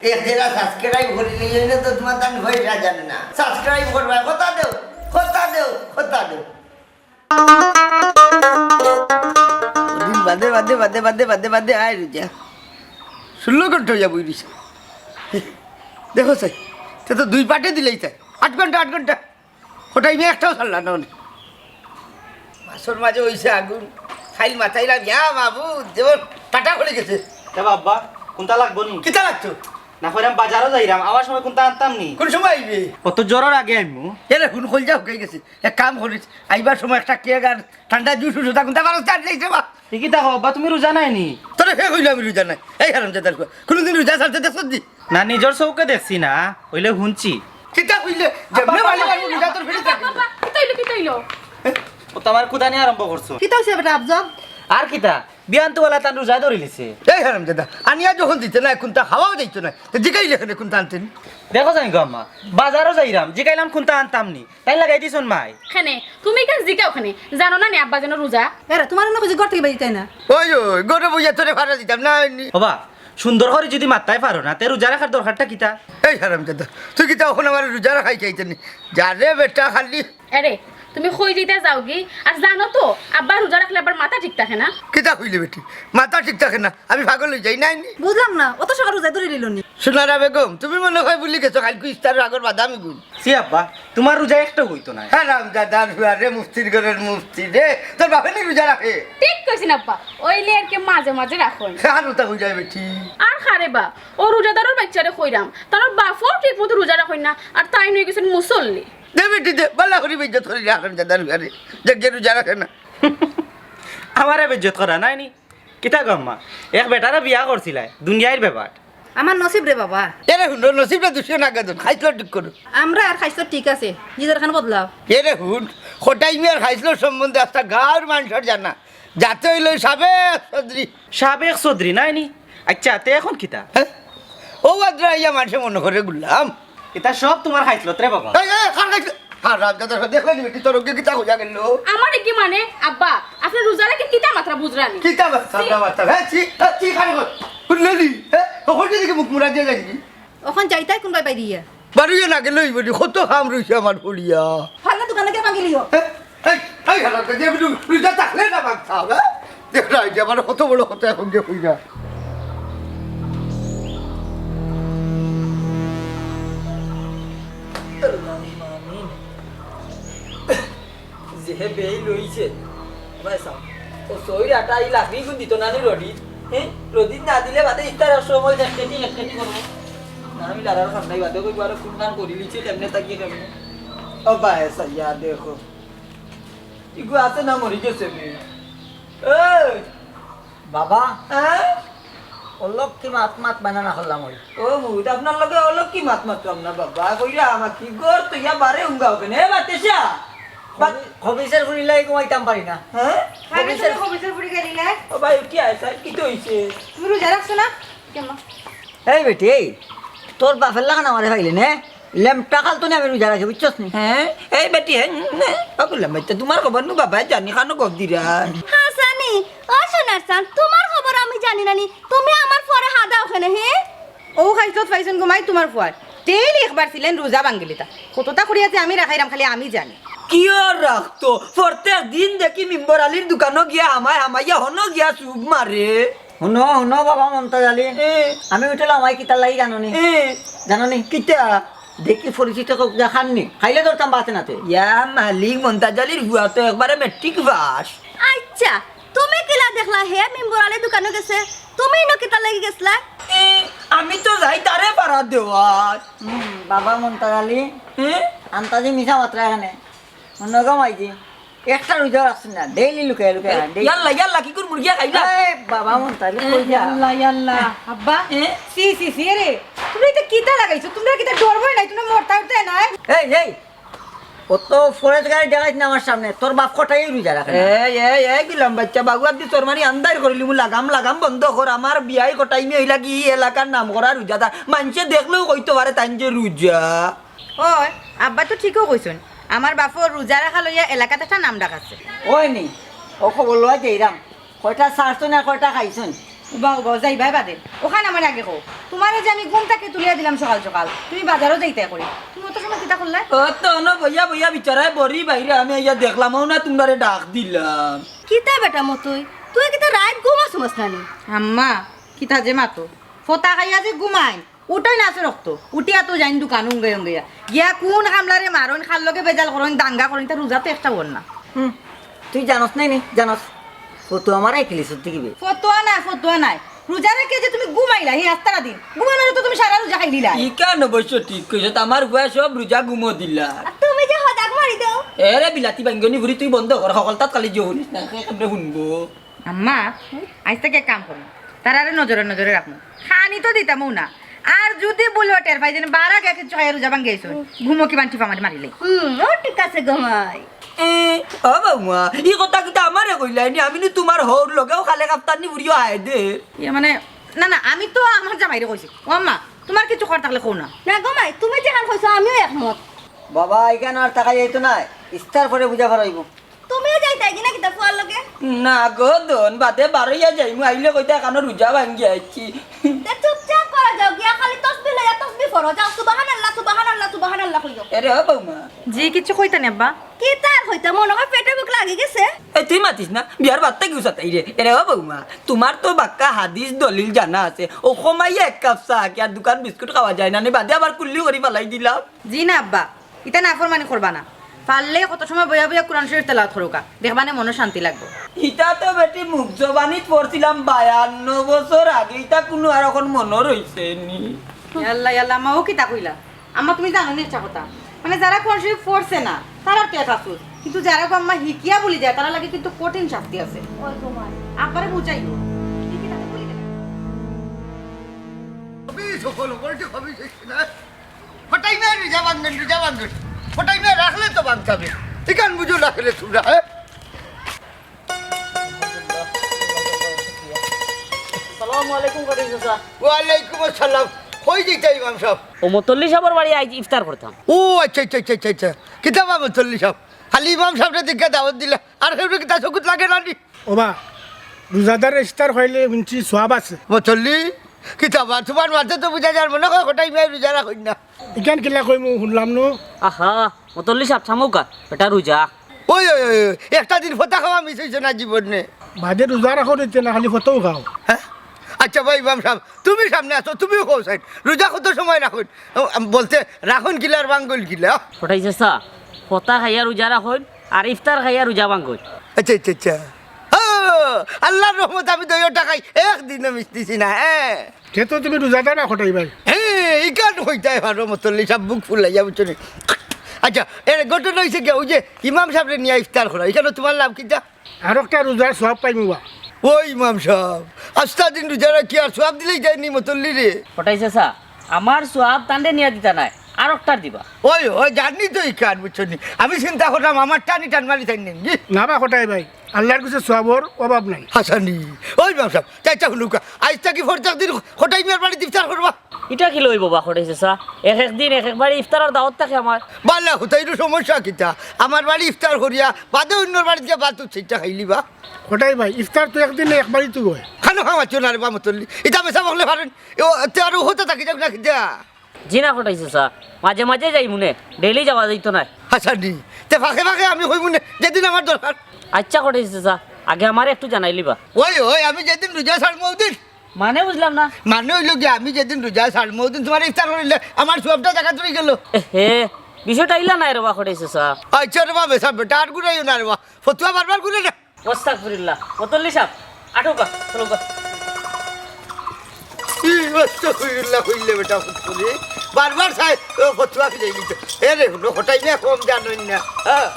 एक जरा सब्सक्राइब করে নিয়ে না তো তোমার দান পয়সা জানে না সাবস্ক্রাইব করবা কথা দেও দিন বাদে আয় রুজা 16 ঘন্টা হয়ে যাবই রিস দেখো সাই তে তো দুই পাটে দিলেই তাই 8 ঘন্টা কোটাই মে একটাও ছাড়লা না মাসর মাঝে হইছে আগুন খাইল মাথাইলা ইয়া বাবু দেব পাটা পড়ে গেছে তা বাবা কোনটা লাগবো নি কিটা লাগতো না কইরাম বাজারও যাইরাম আবার সময় কোনটা আনতাম নি কোন সময় আইবে কত জোরের আগে আইমু এরে হুন খোল যাও কই গেছে এক কাম করিস আইবার সময় একটা কেক আর ঠান্ডা জুস উঠা কোনটা বারো চার যাইছে বা ঠিকই তা বাবা তুমি রোজা নাই নি তোরে কে কইলাম রোজা নাই এই হারাম জাদার কোনদিন রোজা ছাড়তে দেখছ দি না নিজের চৌকে দেখছি না হইলে হুনছি কিটা কইলে যেমনে ভালো ভালো রোজা তোর ফিরে থাকে বাবা কিতাইলো ও তোমার কুদানি আরম্ভ করছো কিতা হইছে বেটা আফজল আর কিতা বিয়ান তো ওলা তান রোজা ধরে লিছে এই হারাম জাদা আনিয়া যখন দিতে না কোনটা হাওয়াও যাইতো না তো জিগাইলে এখানে কোনটা আনতেন দেখো জানি গো আম্মা বাজারও যাইরাম জিগাইলাম কোনটা আনতাম নি তাই লাগাই দিছন মাই খানে তুমি কেন জিগাও খানে জানো না নি আব্বা যেন রোজা এরা তোমার না বুঝি ঘর থেকে বেরিয়ে তাই না ওই গরে বইয়া তোরে ভাড়া দিতাম না বাবা সুন্দর করে যদি মাত্তাই পারো না তে রোজা রাখার দরকারটা কিতা এই হারাম জাদা তুই কিটা ওখানে আমার রোজা রাখাই চাইতেন যারে বেটা খালি আরে তুমি কই দিতে যাও কি আর জানো তো আব্বা রোজা রাখলে আবার মাথা ঠিক থাকে না কিতা কইলে বেটি মাথা ঠিক থাকে না আমি পাগল হয়ে যাই নাই বুঝলাম না অত সকাল রোজা ধরে নিল নি সোনারা বেগম তুমি মনে হয় বলি গেছো কালকে ইস্তারের আগর বাদা আমি গুণ সি আব্বা তোমার রোজা একটা হইতো না হ্যাঁ রাম দাদার রে মুফতির ঘরের মুফতি রে তোর বাপে নি রোজা রাখে ঠিক কইছিন আব্বা ওইলে আর কি মাঝে মাঝে রাখুন হ্যাঁ রোজা হয়ে যায় বেটি আর খারে বা ও রোজাদারের বাচ্চারে কইরাম তার বাপও ঠিক মতো রোজা রাখুন না আর তাই নই গেছেন মুসল্লি দে বেটি দে বাল্লা করি বেজ্জত করি রাখেন দাদার ঘরে যে রোজা রাখে না আমারে বেজ্জত করা নাই নি কিতা গম্মা এক বেটারে বিয়া করছিলাই দুনিয়ার ব্যাপার আমার নসিব রে বাবা এরে হুন নসিবটা দুশো না গাদন খাইছিল ঠিক করো আমরা আর খাইছো ঠিক আছে নিজের খান বদলাও এরে হুন কোটাই মিয়ার খাইছিল সম্বন্ধে একটা গাঁর মানুষের জানা যাতে হইল সাবেক চৌধুরী নাই নি আচ্ছা তে এখন কিতা হ্যাঁ ও আদ্রা ইয়া মানুষে মনে করে গুলাম এটা সব তোমার খাইছিল রে বাবা আমার কি মানে আব্বা আপনি রোজা রাখে কিতা মাত্রা বুঝরানি ওখান যাইতাই কোনবাই পাই দিয়া বাড়িয়ে না গেল কত খাম রয়েছে আমার ফুলিয়া ফাল্লা দোকানে কে মাগিলিও থাকলে না আমার কত বড় কত এখন যে হইয়া যেহে বেই লইছে ভাইসা ও সইর আটা ই লাগি গুন দিত না নি রডি হ্যাঁ রডি না দিলে বাদে ইতার সময় একটি করব না আমি লারার সামনে বাদে কই বারে কুনকান করি লিছে কেমনে তাকিয়ে কেমনে ও ভাইসা ইয়া দেখো ইগু আছে না মরি গেছে বে এই বাবা হ্যাঁ অলক কি মাত বানানা হলাম ওই ও মুই তো আপনার লগে অলক কি মাত না বাবা কইরা আমার কি গর তো ইয়া বারে উঙ্গাও কেন এ বাতেশা খবিসের ফুরি লাই কমাইতাম পারি না হ্যাঁ খবিসের পুরি গেলিলে ও ভাই কি আছে কি তো হইছে তুমি রোজা রাখছ না কেমন এই বেটি তোর বাপের লাগা না আমারে ভাইলে নে লেমটা খাল তো আমি রোজা রাখি বুঝছস নি হ্যাঁ এই বেটি হ্যাঁ পাগলাম ভাই তোমার খবর নু বাবা জানি খানো গপ দিরা হ্যাঁ জানি ও সোনার চান তোমার খবর আমি জানি নানি তুমি আমার পরে হাদা ওখানে হে ও খাইছত ফাইছন গোমাই তোমার পর ডেইলি একবার ছিলেন রোজা বাঙ্গিলিতা কতটা করিয়া যে আমি রাখাইরাম খালি আমি জানি কি আর রাখতো প্রত্যেক দিন দেখি মিম্বর আলীর দোকানও গিয়া আমাইয়া হনো গিয়া চুপ মারে হনো বাবা মমতাজ আলী আমি উঠলাম আমায় কিতা লাগি জানো নি কিতা দেখি পরিচিত খাননি খাইলে ধরতাম বাঁচে নাতে ইয়া মালিক মমতাজ আলীর হুয়া তো একবারে মেট্রিক পাস আচ্ছা তুমি কিলা দেখলা হে মিম্বর আলী দোকানে গেছে তুমি ন কিতা লাগি গেছলা আমি তো যাই তারে পারা দেওয়ার বাবা মমতাজ আলী আন্তাজি মিশা মাত্রা এখানে নগমাইজি একটা রোজা রাখছ না ডেইলি লুকে ইয়াল্লা কি করে মুরগিয়া খাইলা বাবা মমতাজ আলী কই যা আল্লাহ আব্বা সি রে তুমি এটা কিতা লাগাইছো তুমি কিতা ডরবই নাই তুমি মরতা উঠতে নাই এই কত ফরেস্ট গাড়ি দেখাইছ না আমার সামনে তোর বাপ কটাই রোজা রাখে এই গিলাম বাচ্চা বাবু আপনি তোর মারি আন্দার করিলি মু লাগাম বন্ধ কর আমার বিয়াই কটাই মে হইলা কি এলাকার নাম করা রোজাদা মানুষে দেখলেও কইতে পারে তাই যে রোজা ওই আব্বা তো ঠিকও কইছুন আমার বাপর রোজা রাখা লইয়া এলাকাতে একটা নাম ডাকাছে ওই নি ও খবর লয় যাইরাম কয়টা সারছুন আর কয়টা খাইছুন উবা উবা যাইবাই বাদে ওখানে আমার আগে কো তোমার যে আমি ঘুম থেকে তুলিয়া দিলাম সকাল সকাল তুমি বাজারও যাইতে করি তুমি অত সময় কিতা করলে ও তো ন বইয়া বইয়া বিচারায় বড়ি বাইরে আমি ইয়া দেখলামও না তোমারে ডাক দিলাম কিতা বেটা মতই তুই কিতা রাত ঘুমাস মসনানি আম্মা কিতা যে মাতো ফতা খাইয়া যে ঘুমাই উঠাই না আছে রক্ত উঠিয়া তো যাইন দোকান উঙ্গে উঙ্গিয়া গিয়া কোন কামলারে মারন খাল লগে বেজাল করন দাঙ্গা করন তা রোজা তো একটা বল না তুই জানোস নাই জানোস ফটো আমার আইকিলি সত্যি কিবে ফতোয়া নাই রোজা রেখে যে তুমি ঘুমাইলা হি আস্তারা দিন ঘুমাইলে তো তুমি সারা রোজা খাই দিলা ই কেন অবশ্য ঠিক কইছ আমার বুয়া সব রোজা গুমো দিলা তুমি যে হদাক মারি দাও এরে বিলাতি বাঙ্গনি ভুরি তুই বন্ধ কর সকল তাত কালি যে শুনিস না কেমনে শুনবো আম্মা আজ থেকে এক কাম করুন তারারে নজরে নজরে রাখুন খানি তো দিতামও না আর যদি বললো টের পাই যেন বারা গেছে ছয় রোজা ভাঙ্গে গেছো ঘুমো কি বান্টি ফামারি মারিলে ও ঠিক আছে ঘুমাই ও বাবা ই কথা কিন্তু আমারে কইলাইনি আমি নি তোমার হর লগেও খালে কাপ্তানি বুড়িও আয় দে ইয়ে মানে না না আমি তো আমার জামাইরে কইছি ও আম্মা তোমার কিছু কর থাকলে কও না না ঘুমাই তুমি যে হাল কইছো আমিও একমত বাবা এখানে আর টাকা যাইতো না ইস্তার পরে বুঝা পারাইব তুমিও যাইতাই কি না কিতা ফুয়ার লগে না গো দন বাদে বারইয়া যাইমু আইলে কইতা কানো রোজা ভাঙ্গি আইছি তে চুপচাপ করা যাও গিয়া খালি তসবিহ লইয়া তসবিহ পড়ো যাও সুবহানাল্লাহ সুবহানাল্লাহ সুবহানাল্লাহ কইও এরে ও বাবা জি কিছু কইতা নে আব্বা কি তার কইতা মনে হয় পেটে বুক লাগি গেছে এই তুই মাতিস না বিয়ার বাত্তা কি উসাতাই রে এরে ও বাবা তোমার তো বাক্কা হাদিস দলিল জানা আছে ও কমাইয়া এক কাপ চা কি আর দোকান বিস্কুট খাওয়া যায় না নি বাদে আবার কুল্লি করি পালাই দিলাম জি না আব্বা এটা নাফরমানি করবা না পারলে কত সময় বইয়া বইয়া কোরআন শরীফ তেলাওয়াত করুকা দেখবানে মনে শান্তি লাগবে ইটা তো বেটি মুখ জবানিত পড়ছিলাম 52 বছর আগে ইটা কোনো আর এখন মনে রইছে নি আল্লাহ আল্লাহ মাও কি তা কইলা আম্মা তুমি জানো নি একটা কথা মানে যারা কোরআন শরীফ পড়ছে না তারা টেক আফসোস কিন্তু যারা আম্মা হিকিয়া বলি যায় তারা লাগে কিন্তু কঠিন শাস্তি আছে ওই তোমার আপারে বুঝাইও ঠিক আছে বলি না আমি সকল বলতে ভাবি না ফটাই না রোজা ভাঙ্গন ফটাই না রাখলে তো ভাঙতে এখান বুঝো রাখলে তোমরা হ্যাঁ আসসালামু আলাইকুম করি চাচা ওয়ালাইকুম আসসালাম কই যাইতা ইমাম সাহেব ও মতল্লি সাহেবের বাড়ি আজ ইফতার করতাম ও আচ্ছা আচ্ছা আচ্ছা আচ্ছা আচ্ছা কিতাব আমার চল্লিশ সাহেব খালি ইমাম সাহেবটা দেখে দাওয়াত দিলা আর সেটা কিতা চকুত লাগে না নি ওবা রোজাদার ইফতার হইলে শুনছি সোয়াব আছে চল্লি কিতাব আর তোমার মাঝে তো বুঝা যার মনে হয় কোটাই মেয়ে রোজা রাখুন না ইখান কিলা কই মু শুনলাম নো আহা মতল্লি সাহেব থামুকা বেটা রোজা ওই ওই ওই ওই, একটা দিন ফটা খাওয়া মিস হয়েছে না জীবনে বাদে রোজা রাখো দিতে না খালি ফটোও খাও হ্যাঁ আচ্ছা ভাই ইমাম সাহেব তুমি সামনে আসো তুমিও খাও সাইড রোজা কত সময় রাখুন বলতে রাখুন কিলা আর বাঙ্গল কিলা ফটাই চাচা ফতা খাইয়া রোজা রাখুন আর ইফতার খাইয়া রোজা ভাঙ্গুন আচ্ছা আচ্ছা আচ্ছা আল্লাহর রহমত আমি 2 টাকায় একদিনও মিস দিছি না হ্যাঁ সে তো তুমি রোজাদার না খটাই ভাই হ্যাঁ এই কান হইতে পারো মতল্লি সব বুক ফুলাই যাবো চলে আচ্ছা এর ঘটনা হয়েছে কি ওই যে ইমাম সাহেবরে নিয়ে ইফতার করা এখানে তোমার লাভ কিটা আর একটা রোজার সোয়াব পাইমু বা ওই ইমাম সাহেব আস্তা দিন রোজারা কি আর সব দিলেই যায়নি মতল্লি রে ফটাই চাচা আমার সোয়াব তান্ডে নিয়ে দিতা নাই আর একটার দিবা ওই ওই জানি তো এই কান বুঝছো নি আমি চিন্তা করলাম আমার টানি টান মারি তাই নেই না বা খটাই ভাই আল্লাহর কাছে সোয়াবর অভাব নাই হাসানি ওই ইমাম সাহেব চাইটা শুনুকা আজ থাকি ফরজাক দিন হোটাই মিয়ার বাড়িতে ইফতার করবা এটা কি লইব বা ফটাই চাচা এক দিন এক একবারে ইফতারের দাওয়াত থাকে আমার বাল্লা হোটাইরও সমস্যা কিতা আমার বাড়ি ইফতার করিয়া বাদে অন্যর বাড়িতে গিয়া বাদ সেইটা খাইলি বা খটাই ভাই ইফতার তো একদিনে একবারই তো হয় খানো খাওয়াচ্ছ না রে বা মতল্লি এটা বেসা বললে পারেন আরো হতে থাকি যাক না কিতা জি না ফটাই চাচা মাঝে মাঝে যাই মনে ডেইলি যাওয়া যাইত না হাসানি তে ফাঁকে ফাঁকে আমি হই মনে যেদিন আমার দরকার আচ্ছা ফটাই চাচা আগে আমার একটু জানাইলিবা ওই ওই আমি যেদিন রোজা ছাড়বো ওদিন মানে বুঝলাম না মানে হইল কি আমি যেদিন রোজা ছাড়বো ওদিন তোমার ইফতার করিলে আমার সবটা জায়গা তুই গেল হে বিষয়টা ইলা নাই রে বা ফটাই চাচা আচ্ছা রে বা বেসা বেটা আর ঘুরাইও না রে বা ফতুয়া বারবার ঘুরে না ওস্তাগফিরুল্লাহ মতল্লি সাহেব আটুকা চলুকা হইলে বেটা ফুটফুলি বারবার চাই ফতুয়া ফিরে নিতে এ রে হঠাই না কম জানোই না হ্যাঁ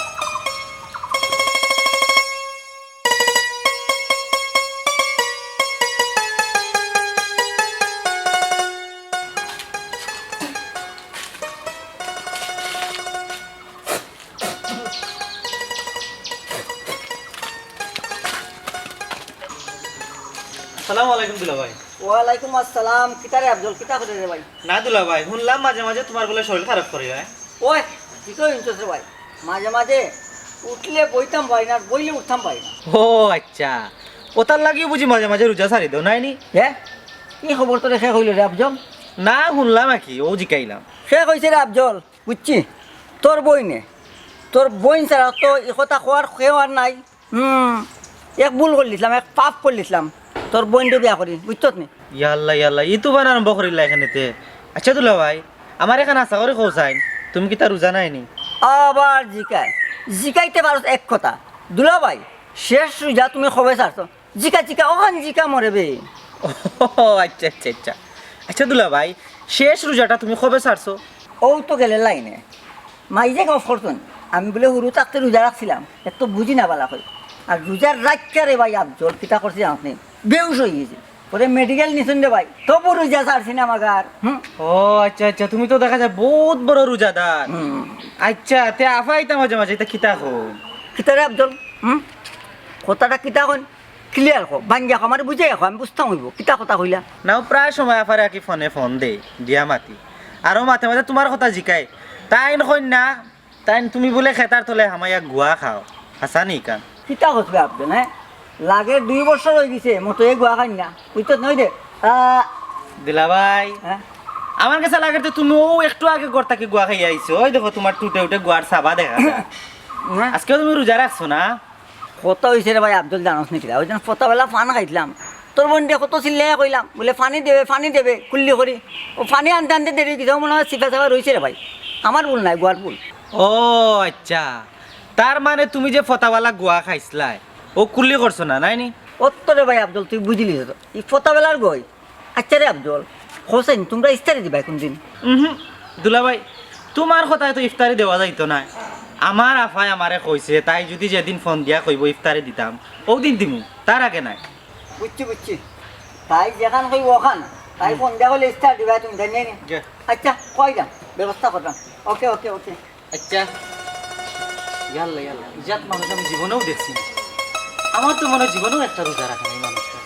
আসসালামু আলাইকুম দুলা ভাই ওয়ালাইকুম আসসালাম কিতারে আফজল কিতা করে রে ভাই না দুলা ভাই শুনলাম মাঝে মাঝে তোমার বলে শরীর খারাপ করে যায় ওই কি কই ইন্টারেস্ট ভাই মাঝে মাঝে উঠলে বইতাম ভাই না বইলে উঠতাম ভাই না ও আচ্ছা ওটার লাগিও বুঝি মাঝে মাঝে রোজা ছাড়ি দেও নাইনি? হে কি খবর তো শেষ হইল রে আফজল? না শুনলাম আর কি, ও জিকাইলাম। শেষ হয়েছে রে আফজল, বুঝছি তোর বই নে, তোর বই ছাড়া তো এ কথা খোয়ার খেয়ে আর নাই। এক ভুল করলিছিলাম, এক পাপ করলিছিলাম, তোর বইনটা বিয়া করি, বুঝছত নি? ইয়াল্লা ইয়াল্লা, ই তো বান আরম্ভ করিলা এখানেতে। আচ্ছা দুলা ভাই, আমার এখানে আশা করে খোঁজাইন, তুমি কি তার রোজা নাইনি? আবার জিকাইতে পারো এক কথা। দুলা ভাই শেষ রোজা তুমি কবে ছাড়ছো? জিকা ওখান জিকা মরে বে। ও আচ্ছা আচ্ছা আচ্ছা। আচ্ছা দুলা ভাই, শেষ রোজাটা তুমি কবে ছাড়ছো? ও তো গেলে লাইনে মাইজে গাও ফরতুন, আমি বলে হুরু থাকতে রোজা রাখছিলাম, এত বুঝি না বালা করে। আর রোজার রাখা রে ভাই আফজল কিতা করছি আপনি, বেউস হয়ে গেছে, পরে মেডিকেল নিছেন রে ভাই, তবু রোজা ছাড়ছি না আমাগার। ও আচ্ছা আচ্ছা, তুমি তো দেখা যায় বহুত বড় রোজাদার। আচ্ছা তে আফাইতা মাঝে মাঝে এটা কিতা হো কিতা রে আফজল? কথাটা কিতা কন ক্লিয়ার কো, ভাঙ্গিয়া কো, আমার বুঝে রাখো, আমি বুঝতাম হইব কিতা কথা কইলা। নাও প্রায় সময় আফারে কি ফোনে ফোন দে দিয়া মাতি, আরো মাঝে মাঝে তোমার কথা জিকাই। তাইন কইন না, তাইন তুমি বলে খেতার তলে হামাইয়া গুয়া খাও, হাসা নি কান? কিতা করবে আফজল? হ্যাঁ লাগে 2 বছর হয়ে গেছে মতো এই গুয়া খাই না, বুঝতো নই রে? দিলা ভাই, হ্যাঁ আমার কাছে লাগে তো তুমিও একটু আগে ঘর থেকে গুয়া খাই আইছো। ওই দেখো তোমার টুটে উঠে গুয়ার সাবা দেখা যায়। আজকেও তুমি রোজা রাখছো না? কত হয়েছে রে ভাই আফজল, জানোস নাকি? ওই জন্য ফতাবেলা ফান খাইছিলাম, তোর বোনটা কত চিল্লাই কইলাম, বলে পানি দেবে কুল্লি করি, ও পানি আনতে আনতে দেরি কিছু মনে হয় চিপা চাপা রয়েছে রে ভাই, আমার ভুল নাই, গুয়ার ভুল। ও আচ্ছা, তার মানে তুমি যে ফতাওয়ালা গুয়া খাইছিলাই ও কুল্লি করছো না নাইনি? অত রে ভাই আফজল তুই বুঝলি তো এই ফতাবেলার গই। আচ্ছা রে আফজল, হোসেন তোমরা ইস্তারি দিবা কোনদিন? দুলা ভাই, তোমার কথায় তো ইফতারি দেওয়া যাইতো না। আমার আফাই আমারে কইছে, তাই যদি যেদিন ফোন দিয়া কইব ইফতারি দিতাম, ওদিন দিমু, তার আগে নাই। বুঝছি তাই যেখান কই ওখান, তাই ফোন দেওয়া হলে ইস্তার দিবা তুমি, জানি নি? আচ্ছা কই যাম, ব্যবস্থা করলাম। ওকে ওকে ওকে। আচ্ছা ইয়াল্লা ইয়াল্লা, ইজাত মানুষ আমি জীবনেও দেখছি না। আমার তো মনে হয় জীবনেও একটা রোজা রাখে নাই মানুষটা।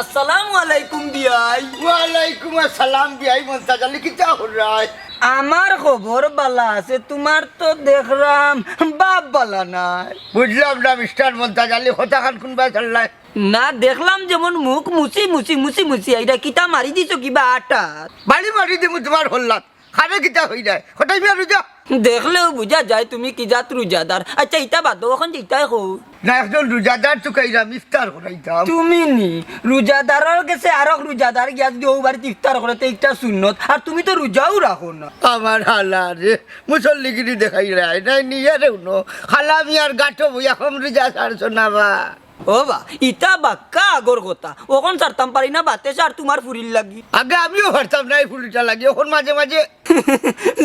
আসসালামু আলাইকুম বিয়াই। ওয়ালাইকুম আসসালাম বিয়াই। মন্তাজ আলী কিতা হর রায়? আমার খবর বালা আছে, তোমার তো দেখলাম বাপ বালা নাই। বুঝলাম না মিস্টার মন্তাজ আলী, হতা খান কোনবা চাল্লাই? না দেখলাম যেমন মুখ মুছি এইটা কিতা মারি দিছো কিবা আটা? বাড়ি মারি দিমু তোমার হল্লাত, খানে কিতা হই যায়? হঠাৎ মিয়া রোজা দেখলেও বুঝা যায় তুমি কি জাত রোজাদার। আচ্ছা ইটা বাদ এখন ইটাই হো না, একজন রোজাদার চুকাইলাম, ইফতার করাইতাম। তুমি নি রোজাদারের কাছে আরো রোজাদার গিয়া যদি ও বাড়িতে ইফতার করে তো একটা সুন্নত, আর তুমি তো রোজাও রাখো না। আমার হালা রে মুসল্লিগিরি দেখাই রায় নাই নিয়ে রে উনো খালা মিয়ার গাঠো বইয়া কম রোজা ছাড়ছো না বা? ও বা ইটা বাক্কা আগর কথা, ওখন ছাড়তাম পারি না বাতে আর তোমার ফুরির লাগি। আগে আমিও পারতাম না এই ফুলিটা লাগে, এখন মাঝে মাঝে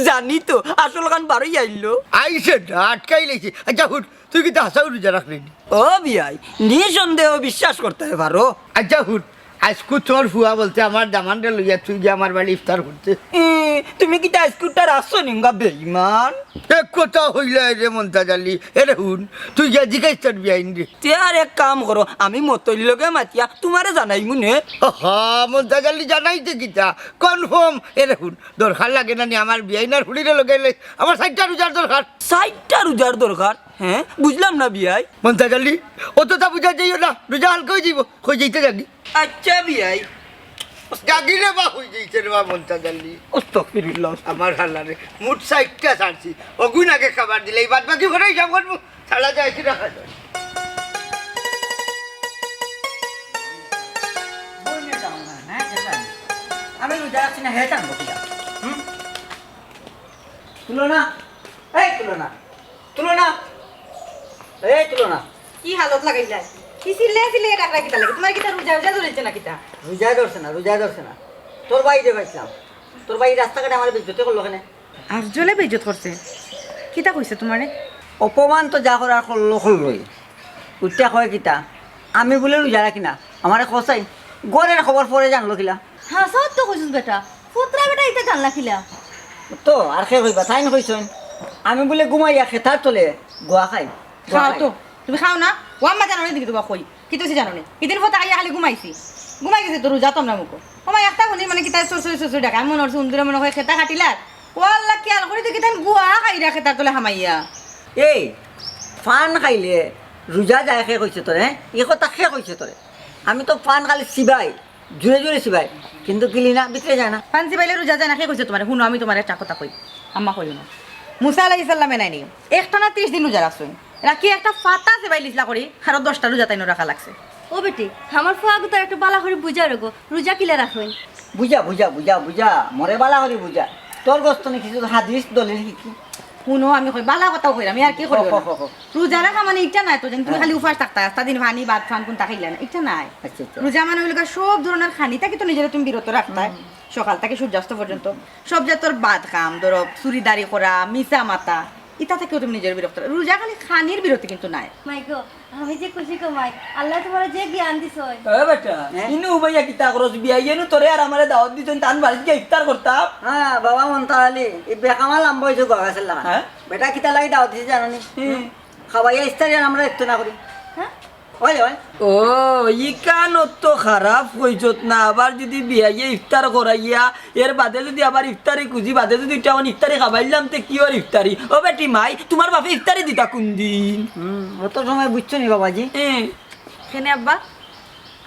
জানি তো আসল গান বারোই আইলো আইসে না আটকাই লেছি। আচ্ছা হুট, তুই কিন্তু হাসাও রোজা রাখলি? ও বিয়াই নিঃসন্দেহ বিশ্বাস করতে পারো। আচ্ছা হুট, আজকু তোর ফুয়া বলতে আমার দামানটা লইয়া তুই যে আমার বাড়ি ইফতার করতে। তুমি কি স্কুলটা রাখছো নিঙ্গা বেইমান? এক কথা হইলে রে মন্তাজ আলী, এরে হুন তুই গিয়া জিজ্ঞাসা করবি আইন রে। তে আর এক কাম করো, আমি মতইর লগে মাতিয়া তোমারে জানাই মুনে। হা মন্তাজ আলী জানাইতে কিতা কনফার্ম। এরে হুন দরকার লাগে না নি আমার বিয়াইনার হুড়িরে লগাইলে আমার 60টা রোজার দরকার। 60টা রোজার দরকার? হ্যাঁ বুঝলাম না বিয়াই। মন্তাজ আলী অতটা বুঝা যাইও না, রোজা হালকা হয়ে যাইব, হয়ে যাইতে জাগি। আচ্ছা বিয়াই জাগি রে বা, হয়ে যাইতে রে বা মন্তাজ আলী। আস্তাগফিরুল্লাহ। আমার হালারে মুঠ 60টা ছাড়ছি, অগুন আগে খাবার দিলে এই বাদ বাকি ঘরে হিসাব করবো, ছাড়া যায় কি রাখা যায়? আমি রোজা রাখছি না, হ্যাঁ জানবো কিনা? তুলো না, এই তুলো না, এই তুলো না। কি হালত লাগাইলা? কি সিলে ডাকরা কিতা লাগে? তোমার কিতা রোজা ধরেছে না কিতা? রোজায় ধরছে না। তোর বাইরে পাইছিলাম, তোর বাড়ি রাস্তাঘাটে আমার বিদ্যুতে করলো কেন? আফজলে বেইজ্জত করছে। কিতা কইছে তোমারে? অপমান তো যা করার করলোই। উঠতে কয় কিতা আমি বলে রোজা রাখি না, আমার খসাই গড়ের খবর পরে জানলো কিলা। হ্যাঁ সব তো কইছিস বেটা, পুত্রা বেটা ইতা জানলা খিলা। তো আর খে কইবা তাই না কইছেন আমি বলে ঘুমাইয়া খেতার তলে গোয়া খাই। খাও তো, তুমি খাও না? ও আম্মা জানো দেখি তোমার কই কি তো জানো নি ইদিন ফটো আইয়া খালি ঘুমাই গেছে তো রোজা তোমরা মুখো আমার একটা শুনি মানে কি তাই চুর ডাকা মনে হচ্ছে উন্দুরে মনে হয় খেতা কাটিলার ও আল্লাহ খেয়াল করে দেখি তাই গুয়া খাই রাখে তার তলে হামাইয়া এই ফান খাইলে রোজা যায় খে কইছে তোরে এই কথা খে কইছে তোরে আমি তো ফান খালি চিবাই জোরে চিবাই কিন্তু গিলি না ভিতরে যায় না ফান্সি বাইলে রোজা যায় না খেয়ে কইছে তোমার শুনো আমি তোমার একটা কথা কই আম্মা কইল না মুসা আলাইহিস সালামে নাই নি একটানা 30 দিন রোজা রাখছুন রাখি একটা ফাতা যে বাইলিসলা করি আর 10টা রোজা তাইনো রাখা লাগছে ও বেটি আমার ফুয়াগো তো একটু বালা করে বুঝা রগো রোজা কিলে রাখবেন বুঝা মরে বালা করি বুঝা তোর গোস্ত নি কিছু হাদিস দলিল কি শুনো আমি কই বালা কথাও কই আমি আর কি করব রোজা রাখা মানে ইটা নাই তো যেন তুমি খালি উপাস থাকতা আস্তা দিন পানি ভাত খান কোন তা খাইলা না ইটা নাই আচ্ছা রোজা মানে হইলো সব ধরনের খানি তাকে তো নিজের তুমি বিরত রাখতা সকাল থেকে সূর্যাস্ত পর্যন্ত সব যে তোর ভাত খাম ধরো চুরিদারি করা মিছা মাতা ইটা থেকেও তুমি নিজের বিরক্ত রোজা খালি খানির বিরতি কিন্তু নাই মাই গো আমি যে খুশি গো মাই আল্লাহ তোমার যে জ্ঞান দিছ এ বেটা ইনু ভাইয়া কিতা করস বিয়া ইনু তোরে আর আমারে দাওয়াত দিছেন তান বাড়ি গিয়ে ইফতার করতাম হ্যাঁ বাবা মন্তা আলী এই বেকামা লম্বা হইছে গগাছিল হ্যাঁ বেটা কিতা লাগি দাওয়াত দিছে জানোনি খাওয়াইয়া ইফতার আমরা একটু না করি হ্যাঁ ওই ও ইকান তো খারাপ হইছত না আবার যদি বিয়াইয়ে ইফতার করাইয়া এর বাদে যদি আবার ইফতারি খুঁজি বাদে যদি তেমন ইফতারি খাবাইলাম তে কি ওর ইফতারি ও বেটি মাই তোমার বাপে ইফতারি দিতা কোন দিন অত সময় বুঝছো নি বাবাজি কেনে আব্বা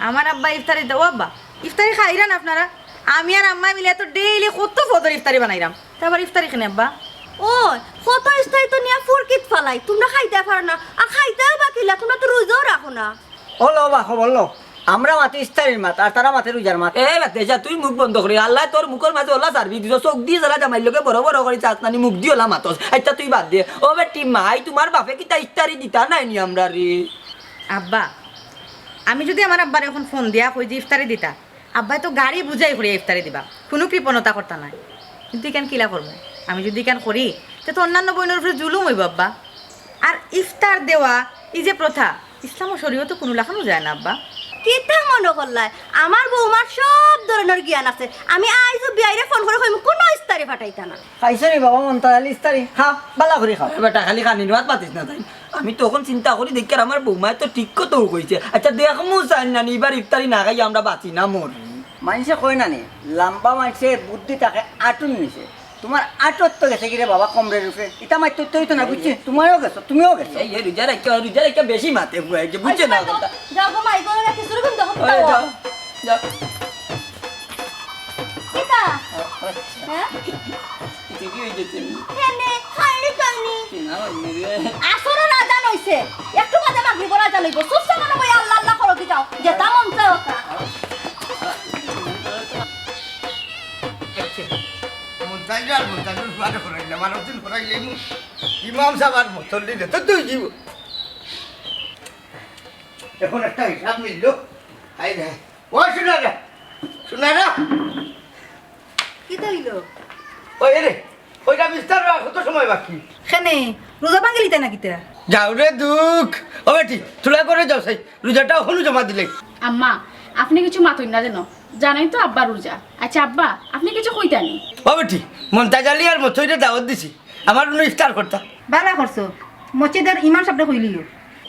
আমার আব্বা ইফতারি দাও আব্বা ইফতারি খাইরান আপনারা আমি আর আম্মা মিলে তো ডেইলি কত ফদর ইফতারি বানাইরাম তারপর ইফতারি কেনে আব্বা ও কত স্থায়ী তো নিয়া ফুরকিত ফালাই তোমরা খাইতে পারো না আর খাইতেও বাকিলা তোমরা তো রোজাও রাখো না হলো বা খবর লো আমরা মাতে ইফতারির মাত আর তারা মাতে রোজার মাত এ বাতে যা তুই মুখ বন্ধ করি আল্লাহ তোর মুখের মাঝে ওলা সার্ভি দিছ চোখ দিয়ে জ্বালা জামাই লোকে বড় বড় করে চাচনানি মুখ দিয়ে ওলা মাতস আচ্ছা তুই বাদ দে ও বেটি মাই তোমার বাপে কি তা ইফতারি দিতা নাই নি আমরা রে আব্বা আমি যদি আমার আব্বার এখন ফোন দিয়া কই যে ইফতারি দিতা আব্বাই তো গাড়ি বুঝাই করি ইফতারি দিবা কোনো কৃপণতা করতা নাই কিন্তু কেন কিলা করবো আমি যদি কেন করি তো অন্যান্য বইনের উপরে জুলুম হইব আব্বা আর ইফতার দেওয়া এই যে প্রথা ইসলাম ও শরীয়তে কোনো লেখানো যায় না আব্বা কিতা মনে করলাই আমার বৌমার সব ধরনের জ্ঞান আছে আমি আইজো বিয়াইরে ফোন করে কইম কোন ইস্তারি ফাটাইতা না খাইছ নি বাবা মন্তা আলী ইফতারি খাও বালা করে খাও বেটা খালি খানি ভাত পাতিস না তাই আমি তখন চিন্তা করি দেখি আর আমার বৌমায় তো ঠিক কত কইছে আচ্ছা দেখ মু চাই না এবার ইফতারি না খাই আমরা বাঁচি না মর মানুষে কই না নি লম্বা মানুষের বুদ্ধি তাকে আটুন নিছে তোমার আটত তো গেছে কিরে বাবা কমরের রূপে এটা মাই তুই তো না বুঝছিস তুমিও গেছো এই রোজা রাখা বেশি মাতে বুঝছে বুঝছে না কথা যাও গো মাই গো রাখি শুরু করুন তখন ওই যাও যাও কিতা হ্যাঁ কি হই গেছে কেনে খাইনি কাইনি না মেরে আসরে রাজান হইছে একটু বাদে মাগরিব রাজা লইব সুবসা মানে বই আল্লাহ আল্লাহ করো কি যাও যেটা মন চায় ওটা ইমাম সাহেব আর মুসল্লি দে তো তুই জীব এখন একটা হিসাব মিলল আই রে ও শোনা কিতা হইলো ওই রে ওইটা বিস্তার কত সময় বাকি কেনে রোজা ভাঙিলি তাই না কিতা যাও রে দুঃখ ও বেটি চুলা করে যাও সাই রোজাটা হলু জমা দিলে আম্মা আপনি কিছু মাতুন না জানো জানাই তো আব্বা রোজা আচ্ছা আব্বা আপনি কিছু কইতানি ও বেটি মন্তাজ আলী আর মতইরে দাওয়াত দিছি আমার জন্য ইফতার করতা বালা করছো মসজিদের ইমাম সাহেব কইলিও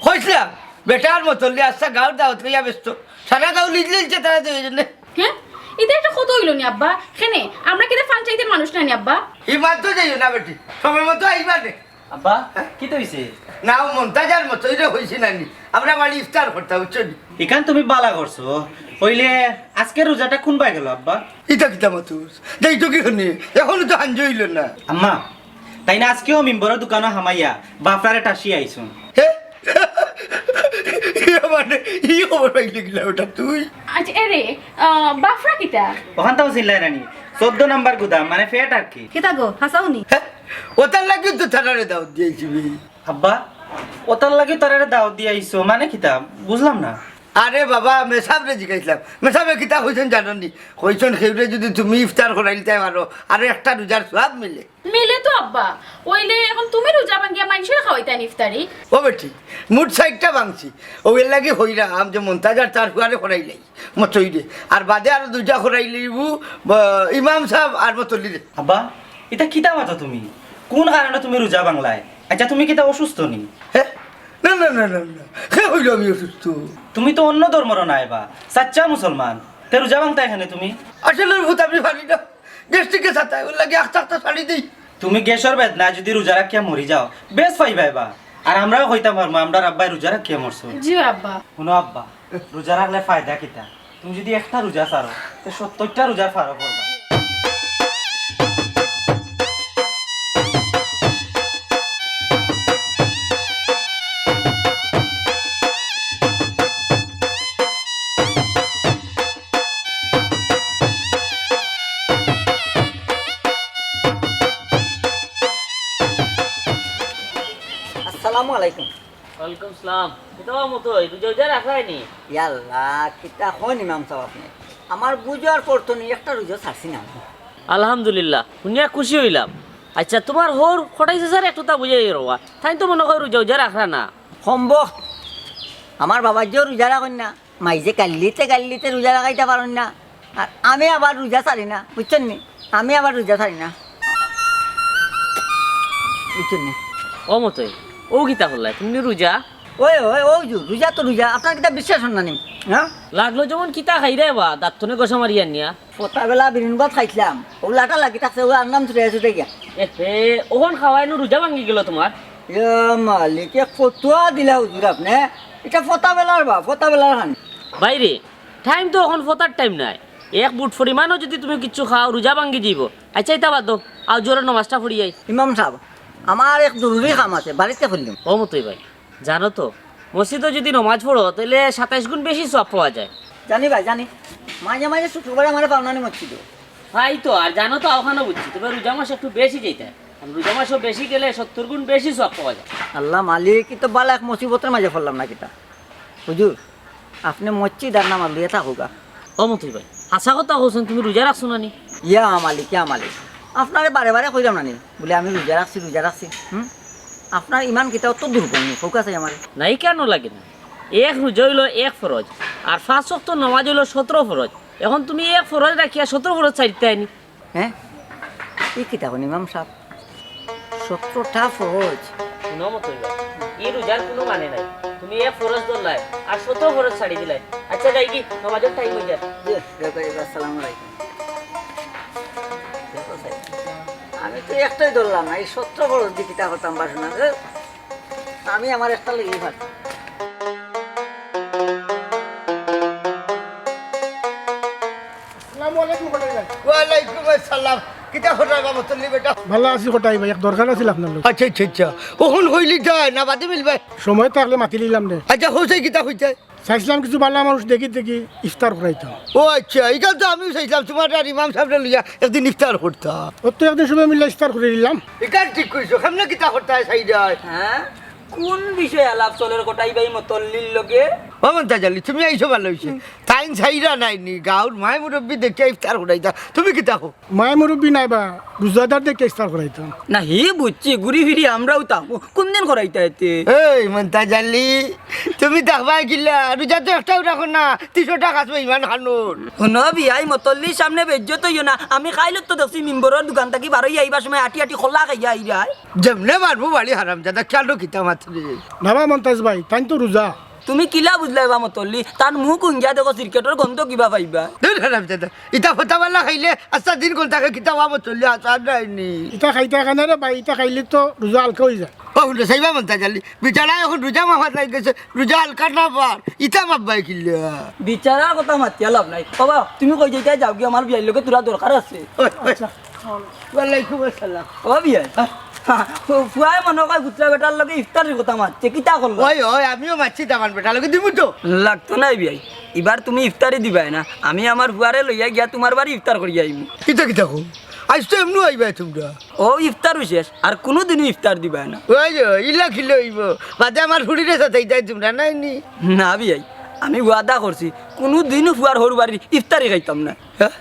কইছিলাম বেটার মতল্লি আসছে গাঁর দাওয়াত লইয়া ব্যস্ত সারা গাঁও লিজলিলছে তারা তো এই জন্য হ্যাঁ এটা একটা কত হইল নি আব্বা কেনে আমরা কিনা পঞ্চায়েতের মানুষ না নি আব্বা ইমান তো যাইও না বেটি সময় মতো আইবা নে আব্বা কি তো হইছে না মন্তাজ আর মতইরে হইছি নানি আমরা বাড়ি ইফতার করতা বুঝছো নি এখান তুমি বালা করছো হইলে আজকে রোজাটা কোন পাই গেল আব্বা ইটা কিতা মতুস যাইতো কি হনি এখনো তো হাঞ্জ হইল না আম্মা তাই না আজকেও মিম্বরের দোকানে হামাইয়া বাপরারে টাসি আইছুন হে মানে ই খবর পাইলি গিলা ওটা তুই আচ্ছা এরে বাফরা কিতা ওখান তাও চিল্লাই রানি 14 নাম্বার গুদাম মানে ফেট আর কি কিতা গো হাসাওনি হ্যাঁ ওটার লাগি তো থানারে দাওয়াত দিয়েছি আব্বা ওটার লাগি তোরারে দাওয়াত দিয়ে আইছো মানে কিতা বুঝলাম না আরে বাবা মেসাবরে জিজ্ঞাসলাম মেসাবে কিতা হয়েছেন জানি হয়েছেন সেউরে যদি তুমি ইফতার করাইতে পারো আর একটা রোজার সব মিলে মিলে তো আব্বা ওইলে এখন তুমি রোজা ভাঙ্গিয়া মানুষের খাওয়াইতানি ইফতারি ও বেটি মুঠ সাইডটা ভাঙছি ওই লাগি হইরাম যে মন্তাজার তার ফুয়ারে করাইলাই মতইরে আর বাদে আর দুইটা করাইলিবু ইমাম সাহেব আর মতলি রে আব্বা এটা কিতা মাতো তুমি কোন কারণে তুমি রোজা বাংলায় আচ্ছা তুমি কিতা অসুস্থ নি হ্যাঁ না না না না না হে হইল আমি অসুস্থ। তুমি তো অন্য ধর্মর নাই বা সাচ্চা মুসলমান তে রোজা ভাঙতা এখানে তুমি আসলে ভূত আমি পারি না, গ্যাস্ট্রিকে সাথে ওর লাগে একটা শাড়ি দিই। তুমি গ্যাসের বেদনা যদি রোজা রাখিয়া মরি যাও বেশ পাইবাই বা আর আমরাও হইতাম পারবো আমরা আব্বাই রোজা রাখিয়া মরছো। জি আব্বা। শুনো আব্বা রোজা রাখলে ফায়দা কিতা, তুমি যদি একটা রোজা ছাড়ো তো 70টা রোজার ফারো করবা। আসসালামু আলাইকুম। ওয়ালাইকুম সালাম। কিতা মতো রোজা রাখায়নি? ইয়াল্লা কিতা হন ইমাম সাহেব আপনি আমার বুঝার পড়তো নি একটা রোজা ছাড়ছি না। আলহামদুলিল্লাহ শুনিয়া খুশি হইলাম। আচ্ছা তোমার হোর খটাইছে স্যার একটু তা বুঝাই রওয়া তাই তো মনে হয় রোজা রাখা না সম্ভব আমার বাবার যে রোজা রাখেন না, মাইজে কাল্লিতে রোজা রাখাইতে পারেন না, আর আমি আবার রোজা ছাড়ি না, বুঝছেন নি? আমি আবার রোজা ছাড়ি না, বুঝছেন নি? ও মতোই ও গীতা করলাই তুমি রোজা ওই ওই ও রোজা তো রোজা, আপনার কিতা বিশ্বাস হন না নি? হ্যাঁ লাগলো যেমন কিতা খাই রে বা দাঁতনে গোসা মারিয়া নিয়া ফোটাবেলা বিরিনগত খাইছিলাম, ওগুলাটা লাগি থাকছে, ও আনলাম ছুটে গিয়া। এ ওখন খাওয়াই রোজা ভাঙি গেল তোমার। মালিকে ফতুয়া দিলা হুজুর আপনি, এটা ফোটাবেলার বা ফোটাবেলার খান বাইরে টাইম তো এখন ফতার টাইম নাই, এক বুট পরিমাণও যদি তুমি কিছু খাও রোজা ভাঙ্গি যাব। আচ্ছা এটা বাদ দাও আর জোরে নমাজটা পড়িয়াই। ইমাম সাহেব আমার এক জরুরি কাম আছে, বাড়িতে ফেললাম। ও মতোই ভাই জানো তো মসজিদে যদি নমাজ পড়ো তাহলে 27 গুণ বেশি সব পাওয়া যায়। জানি ভাই জানি, মাঝে মাঝে শুক্রবারে আমার পাওনানি মসজিদ। ভাই তো আর জানো তো ওখানে বুঝছি তবে রোজা মাস একটু বেশি যেতে হয়, রোজা মাসও বেশি গেলে 70 গুণ বেশি সব পাওয়া যায়। আল্লাহ মালিক তো বালা এক মুসিবতের মাঝে ফেললাম না কিতা হুজুর, আপনি মসজিদ আর নামাজ লিয়ে থাকুকা। ও মতোই ভাই আশা কথা কৌছেন তুমি রোজা রাখছো না নি? ইয়া মালিক আপনারে বারে বারে কইলাম না নি বলে আমি রোজা রাখছি। আপনার ইমান কিতা অত দুর্বল নি, ফোকাস আছে আমার নাই কেন লাগে না, এক রোজা হইলো এক ফরজ আর 5 ওয়াক্ত নামাজ হইলো 17 ফরজ। এখন তুমি এক ফরজ রাখিয়া 17 ফরজ ছাড়তে আইনি। হ্যাঁ এই কিতা কোন ইমাম সাহেব 17টা ফরজ? শুনো মতোই ভাই এই রোজার কোনো মানে নাই, তুমি এক ফরজ ধরলাই আর 17 ফরজ ছাড়ি দিলাই। আচ্ছা যাই কি নামাজের টাইম হয়ে যায়। আসসালামু আলাইকুম। আমি তো একটাই ধরলাম না, এই 17 ফরজ দিয়ে কিতা করতাম বাসনা, আমি আমার একটা লেগেই পারতাম। আসসালামু আলাইকুম কোটাই ভাই। ওয়ালাইকুম আসসালাম। কিতা হঠাৎ বাবা চললি বেটা? ভালো আছি কোটাই ভাই, এক দরকার আছিল আপনার লোক। আচ্ছা আচ্ছা আচ্ছা ওখন হইলি যায় না বাদে মিলবে? সময় থাকলে মাতি নিলাম রে। আচ্ছা হইছে কিতা হইছে? চাইছিলাম কিছু ভালো মানুষ দেখি ইফতার করাইতাম। ও আচ্ছা এখান তো আমিও চাইছিলাম তোমার আর ইমাম সাহেবরা লইয়া একদিন ইফতার করতাম। ও তো একদিন সময় মিলে ইফতার করে দিলাম। এখান ঠিক কইছো, কেমনে কিতা করতে হয় সাইডায়? হ্যাঁ কোন বিষয়ে আলাপ চলের কোটাই ভাই মতল্লির লগে? মমতাজ আলী তুমি আইসো ভালো হইছে, টাইম সাইডা নাইনি গাঁর মায় মুরব্বী দেখে ইফতার করাইতা, তুমি কিতা হো? মায় মুরব্বী নাই বা রোজাদার দেখে ইফতার করাইতাম। না হি বুঝছি, ঘুরি ফিরি আমরাও তা কোন দিন করাইতে এতে? এই মমতাজ আলী তুমি দেখবাই কিলা রোজা তো একটাও রাখো না, 300 টাকা আসবে ইমান খানুন। শুনো বিয়াই মতল্লির সামনে বেজ্জত হইও না, আমি খাইলত তো দেখছি মিম্বরের দোকান থাকি বারোই আইবার সময় আটি খোলা খাইয়া আইরাই। যেমনে মারবো বাড়ি হারাম দাদা খেয়াল কিতা মাত্র। ভাবা মন্তাজ ভাই তাই তো রোজা। তুমি কিলা বুঝলাই বা মতল্লি, তার মুখ উঞ্জা দেখো ক্রিকেটের গন্ধ কিবা পাইবা। হারাম দাদা ইটা ফটাবাল্লা খাইলে আচ্ছা দিন কোন তাকে কিতা বাবা চললে আসার নাইনি। ইটা খাইতে খানে রে ভাই, ইটা খাইলে তো রোজা হালকা হয়ে যায়। ওগুলো সাইবা মমতাজ আলী বিচারা এখন রোজা মাফাত লাগি গেছে, রোজা হালকা না পার ইটা মাপবাই কিল্লা। বিচারার কথা মাতিয়া লাভ নাই বাবা, তুমি কই যাইতে যাও কি আমার বিয়ার লোকে তোরা দরকার আছে। ওয়ালাইকুম আসসালাম। ও বিয়াই ফুয়াই মনে কয় গুতরা বেটার লগে ইফতারের কথা মারছে, কিতা করলো? ওই ওই আমিও মাছি দামান বেটা লোকে দিব তো। লাগতো নাই বিয়াই, এবার তুমি ইফতারি দিবাই না, আমি আমার ফুয়ারে লইয়া গিয়া তোমার বাড়ি ইফতার করিয়া আইমু। কিতা কিতা কো আজ তো এমনি আইবা তোমরা? ও ইফতারও শেষ আর কোনোদিনও ইফতার দিবাই না। ওই ইলা খিলে হইব বাদে আমার হুড়িরে সাথে যাই তোমরা নাইনি। না বিয়াই আমি ওয়াদা করছি কোনোদিনও ফুয়ার হরু বাড়ির ইফতারি খাইতাম না। হ্যাঁ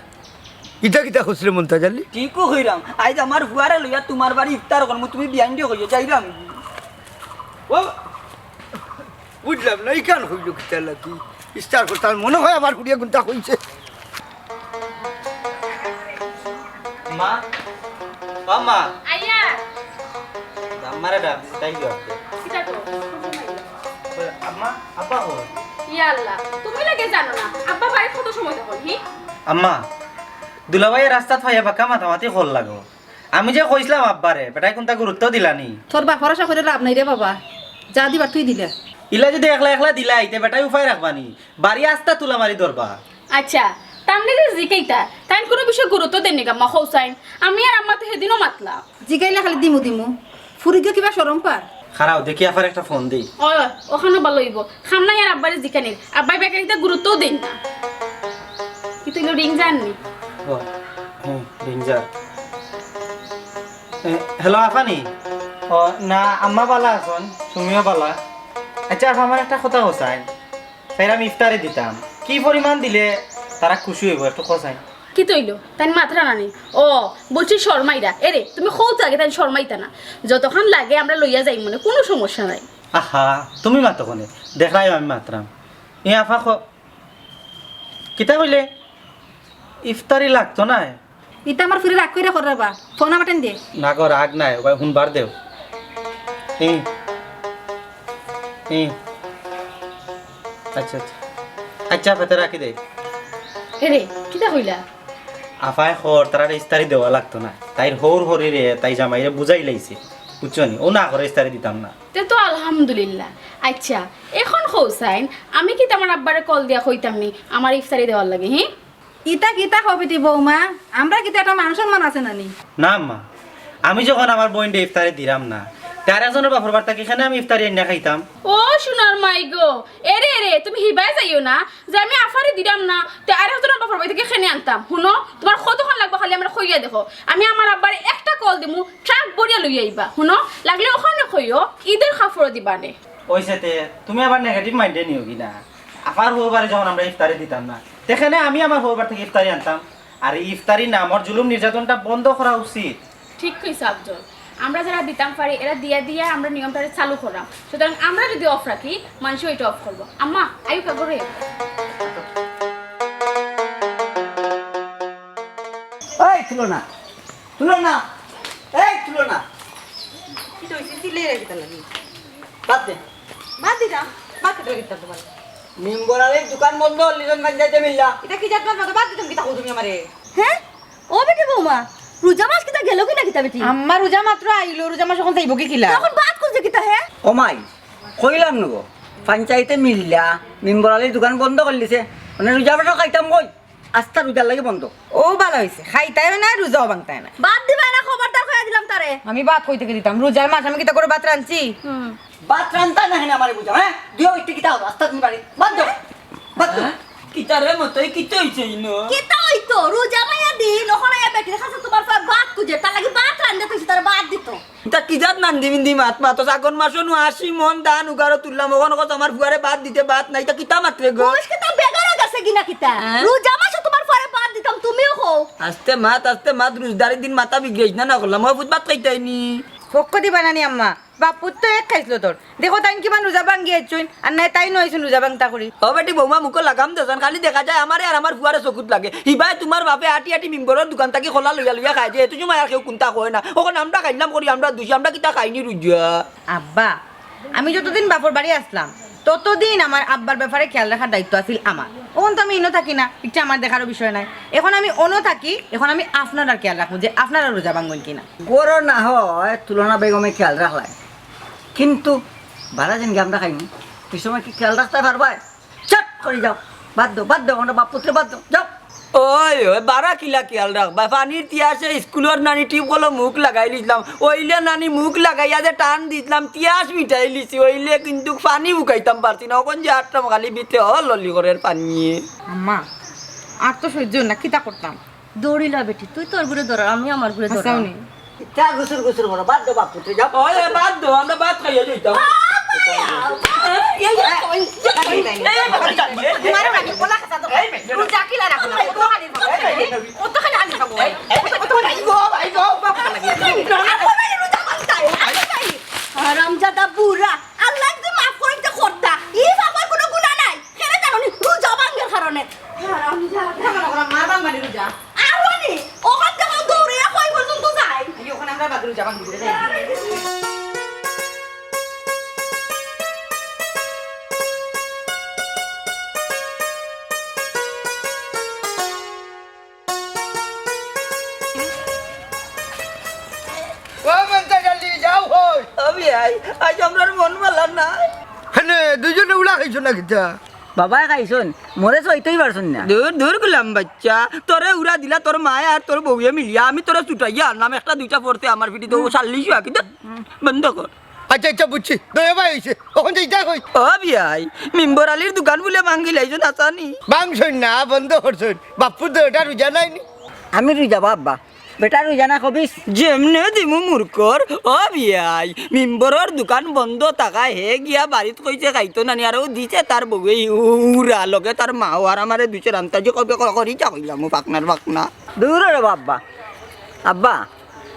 ইটা কিতা খুচরে মমতাজ আলী? ঠিকও হইরাম, আজ আমার ফুয়ারে লইয়া তোমার বাড়ি ইফতার করবো, তুমি বিয়ান দিয়ে হইয়া যাইরাম। ও বুঝলাম না ইকান হইল কিতা লাগি স্টার করতাম, মনে হয় আমার হুড়িয়া গুনটা হইছে। মা মা আইয়া আমারে ডাক তাই গো কিতা করো? আম্মা আব্বা কই ইয়া আল্লাহ তুমি লাগে জানো না আব্বা বাড়ি কত সময় তখন হি আম্মা দুলাভাই রাস্তাত ফাইয়া বাক্কা মাথামাতি খোল লাগো আমি যে কইছিলাম আব্বারে বেটাই কোনটা গুরুত্ব দিলানি তোর বা ভরসা করে লাভ নাই রে বাবা যা দিবার তুই দিলে ইলা যদি একলা একলা দিলাই তে বেটাই উপায় রাখবানি বাড়ি আস্তা তুলা মারি ধরবা আচ্ছা তামনে যে জিকাইতা তাই কোনো বিষয় গুরুত্ব দেননি গাম্মা হোসাইন আমি আর আম্মা তো সেদিনও মাতলাম জিগাইলে খালি দিমু দিমু ফুরি গিয়ে কিবা সরম পার খারাও দেখি আফার একটা ফোন দেই ওখানে ভালো হইব খামনাই আর আব্বারে জিকানির আব্বাই বেকারিতে গুরুত্বও দেন না কিন্তু এগুলো রিং জাননি রিংজার হ্যালো আফানি ও না আম্মা বালা আছেন তুমিও বালা আচ্ছা আফা আমার একটা কথা হোসাই তাই আমি ইফতারে দিতাম কি পরিমাণ দিলে তারা খুশি হইব একটু খোসাই কি তৈল তাই মাত্রা নানি ও বলছি শর্মাইরা এরে তুমি খোঁজ আগে তাই শর্মাইতা না যতক্ষণ লাগে আমরা লইয়া যাই মনে কোনো সমস্যা নাই আহা তুমি মাতো কোনে দেখাই আমি মাত্রাম এ আফা কিতা কইলে ইফতারি লাগতো না ইতা আমার ফুরি রাগ কইরা করবা ফোন আমাটেন দে না গো রাগ নাই ওই হুনবার দেও এই আচ্ছা আচ্ছা আচ্ছা পেতে রাখি দে এরে কিতা কইলা আফায় খর তারা ইস্তারি দেওয়া লাগতো না তাই হর হরি রে তাই জামাইরে বুঝাই লাইছে বুঝছো নি ও না করে ইস্তারি দিতাম না তে তো আলহামদুলিল্লাহ আচ্ছা এখন হোসাইন আমি কি তোমার আব্বারে কল দিয়া কইতাম নি আমার ইফতারি দেওয়ার লাগে হি ইতা কিতা হবে দি বৌমা আমরা কিতা একটা মানুষের মান আছে নানি না মা আমি যখন আমার বোনটা ইফতারি দিলাম না তার একজনের বাপর বার্তা এখানে আমি ইফতারি এনে খাইতাম ও সোনার মাই গো এরে এরে তুমি হিবাই যাইও না যে আমি আফারি দিলাম না তে আর একজনের বাপর বাড়ি থেকে খেনে আনতাম শুনো তোমার কতক্ষণ লাগবে খালি আমরা খইয়া দেখো আমি আমার আব্বারে একটা কল দিমু ট্রাক বড়িয়া লই আইবা শুনো লাগলে ওখানে খইও ঈদের খাফর দিবানে ওইসাতে তুমি আবার নেগেটিভ মাইন্ডে নিও কি না আফার হবারে যখন আমরা ইফতারি দিতাম না সেখানে আমি আমার হবার থেকে ইফতারি আনতাম আর ইফতারি না আমার জুলুম নির্যাতনটা বন্ধ করা উচিত ঠিক কইছ আফজল আমরা যারা দিতাম পারি এরা দিয়া দিয়া আমরা নিয়মটা চালু করলাম সুতরাং আমরা যদি অফ রাখি মানুষ ওইটা অফ করবো আম্মা আয়ু কাগরে এই তুলো না এই তুলো না কি তো হইছে সিলে রাখিতা লাগি বাদ দে বাদ দিতাম বাদ কেটে রাখিতা তোমার নিমগড়ালের দোকান বন্ধ লিজন গাঞ্জাইতে মিললা এটা কি জাত বাদ দিতাম কিতা কও তুমি আমারে হ্যাঁ ও বেটি বৌমা রোজা মাস কিতা গেল কিনা কিতা বেটি আম্মা রোজা মাত্র আইলো রোজা মাস এখন যাইব কি কিলা তখন বাদ করছে কিতা হে ও মাই কইলাম নগো পঞ্চায়েতে মিললা নিমগড়ালের দোকান বন্ধ করে দিছে মানে রোজা বাটা খাইতাম কই আস্তা রোজার লাগে বন্ধ ও ভালো হইছে খাইতাই না রোজাও ভাঙতাই না বাদ দিবা না খবরদার কইয়া দিলাম তারে আমি ভাত কই থেকে দিতাম রোজার মাস আমি কিতা করে ভাত রাঁধছি বাত রান্তা না হেনা আমারে বুঝা হ্যাঁ দিও ইতি কিতা হলো আস্তা তুমি বাড়ি বাদ দাও কিতারে মতই কিতে হইছে ইনো কিতা হইতো রোজা মাইয়া দিন ওখানে বেটি খাসা তোমার পর বাদ কুজে তার লাগি বাদ রান্ধতে কইছি তার বাদ দিত তা কি জাত মান দিবিন্দি মাত মাতো সাগন মাসনু 80 মন ধান উগারো তুললাম ওখানে কত আমার ফুয়ারে বাদ দিতে বাদ নাই তা কিতা মাত্রে গো কইস কিতা বেগারা গেছে কিনা কিতা রোজা মাসে তোমার পরে বাদ দিতাম তুমিও হও আস্তে মাত রোজদারি দিন মাথা বিগড়াইছ না করলাম মই বুঝবাত খাইতাইনি পক্ষ দিবা নানি আম্মা বাপুর তো এক খাইছিল তোর দেখো তাই কিমান রোজা ভাঙ্গি আইছুন আর নাই তাই নইছুন রোজা ভাঙতা করি ও বেটি বৌমা মুখে লাগাম দেছন খালি দেখা যায় আমারে আর আমার ফুয়ারে চকুত লাগে হিবাই তোমার বাপে আটি আটি মিম্বরের দোকান থাকি খোলা লইয়া খাই যে এত সময় আর কেউ কোনটা কয় না ওখানে আমরা খাইলাম করি আমরা দুষি আমরা কিতা খাইনি রুজা আব্বা আমি যতদিন বাপর বাড়ি আসলাম ততদিন আমার আব্বার ব্যাপারে খেয়াল রাখার দায়িত্ব আছিল আমার ওখান তো আমি ইনো থাকি না ইচ্ছা আমার দেখারও বিষয় নাই এখন আমি অন্য থাকি এখন আমি আপনারা খেয়াল রাখবো যে আপনারা রোজা ভাঙবেন কিনা গরো না হয় তুলনা বেগমে খেয়াল রাখলাই কিন্তু বারা যেন আমরা খাইনি এই সময় কি খেয়াল রাখতে পারবাই চট করে যাও বাদ দাও আমরা বাপ পুত্রে বাদ দাও যাও ওই বারা কিলা খেয়াল রাখবা পানির তিয়াসে স্কুলের নানি টিউবকল মুখ লাগাই লিছিলাম ওইলে নানি মুখ লাগাইয়া যে টান দিছিলাম তিয়াস মিঠাই লিছি ওইলে কিন্তু পানি উকাইতাম পারছি না ওখান যে আটটা খালি বিতে ললি করে পানি আম্মা আর তো সহ্য না কিতা করতাম দৌড়িলা বেটি তুই তোর ঘুরে দৌড়া আমি আমার ঘুরে দৌড়া হাসাওনি চা গুসুর করো বাদ দাও বাপ পুত্রে যাও ওই বাদ দাও আমরা বাদ খাইয়া যাইতাম তোমারও নাকি কোলা খাসা তো রোজা কিলা রাখো না কত খালি কত খালি আনি খাবো কত খালি গো বাবা লাগি রোজা ভাঙতাই হারামজাদা বুড়া আল্লাহ একদম মাফ করিতে খোরতা ই বাবার কোনো গুনাহ নাই কেন জানোনি রোজা ভাঙের কারণে হারামজাদা মারবাং মানে রোজা আরনি ওখান থেকে দৌড়ে কই পর্যন্ত যায় ওখানে আমরা বাদ রোজা ভাঙি যাই বিয়াই আজ আমরা মন ভালো না হ্যাঁ দুজনে উড়া খাইছো না কিতা বাবা খাইছন মরে চইতেই পারছন না দূর দূর গুলাম বাচ্চা তোরে উড়া দিলা তোর মায় আর তোর বউয়ে মিলিয়া আমি তোরা ছুটাইয়া আনলাম একটা দুইটা পড়তে আমার পিঠি তো 40 আকি বন্ধ কর আচ্ছা আচ্ছা বুঝছি দয়া ভাই হইছে ওখান যাইতা কই ও বিয়াই মিম্বর আলীর দোকান বলে ভাঙ্গি লাইছন আসানি বাংছই না বন্ধ করছই বাপুর তো এটা রুজা নাইনি আমি রুই যাবা আব্বা বেটা রুই জানা কবিস যেমনে দিমু মূর্খর ও বিয়াই মিম্বরর দোকান বন্ধ থাকা হে গিয়া বাড়িত কইছে খাইতো নানি আর ও দিছে তার বউয়ে উড়া লগে তার মাও আর আমারে দুইছে রান্তা যে কবে করি চা কইলাম পাকনার পাকনা দূর রে বাব্বা আব্বা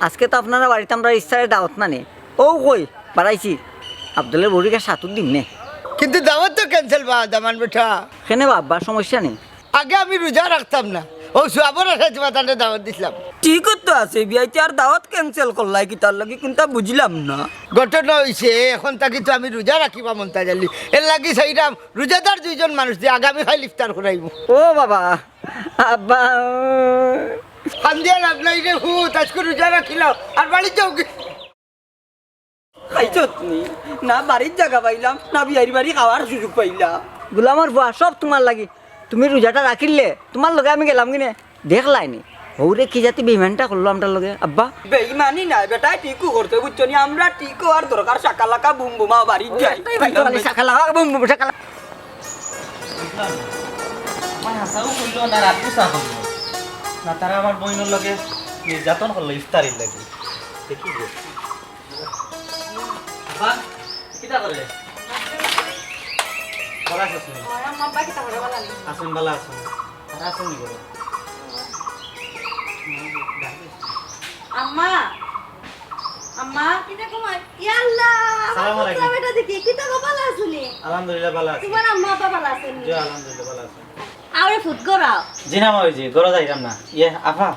আজকে তো আপনারা বাড়িতে আমরা ইচ্ছারে দাওয়াত না নে ও কই বাড়াইছি আব্দুলের বউরিকে সাতুর দিন নে কিন্তু দাওয়াত তো ক্যান্সেল বা দামান বেটা কেনে বাব্বা সমস্যা নেই আগে আমি রোজা রাখতাম না ও সুয়াবর আসাইতে তাদের দাওয়াত দিছিলাম ঠিক তো আছে বিয়াইতে আর দাওয়াত ক্যান্সেল করলাই কি তার লাগি কিন্তু বুঝলাম না ঘটনা হইছে এখন তাকে তো আমি রোজা রাখিবা মন্তাজ আলী এর লাগি চাইলাম রোজাদার দুইজন মানুষ দিয়ে আগামী খাই ইফতার করাইব ও বাবা আব্বা সন্ধ্যা লাভ নাই রে হুত আজকে রোজা রাখিলাম আর বাড়ি যাও কি খাইছত নি না বাড়ির জায়গা পাইলাম না বিয়ারি বাড়ি খাওয়ার সুযোগ পাইলাম গোলামার বুয়া সব তোমার লাগি তুমি রোজাটা রাখিলে তোমার লগে আমি গেলাম কিনে দেখলাই নি ওরে কি জাতি বেইমানটা করলো আমটার লগে আব্বা বেইমানি নাই বেটা টিকু করতে বুঝছো নি আমরা টিকু আর দরকার শাকালাকা বুম বুমা বাড়ি যাই শাকালাকা বুম বুম শাকালা আমার হাসাও কইলো না রাতু চা করলো না তারা আমার বইনের লগে নির্যাতন করলো ইফতারির লাগি দেখি যে বাবা কিটা করলে বলা আছে আসুন বালা আসুন তারা আসুন নি করো আম্মা আম্মা কিটা কমাই ইয়াল্লা সালাম আলাইকুম বেটা দেখি কিটা কো ভালো আছুনি আলহামদুলিল্লাহ ভালো আছি তোমার আম্মা বাবা ভালো আছেন জি আলহামদুলিল্লাহ ভালো আছি আরে ফুট করাও জি না মই জি গরো যাইরাম না ইয়ে আফা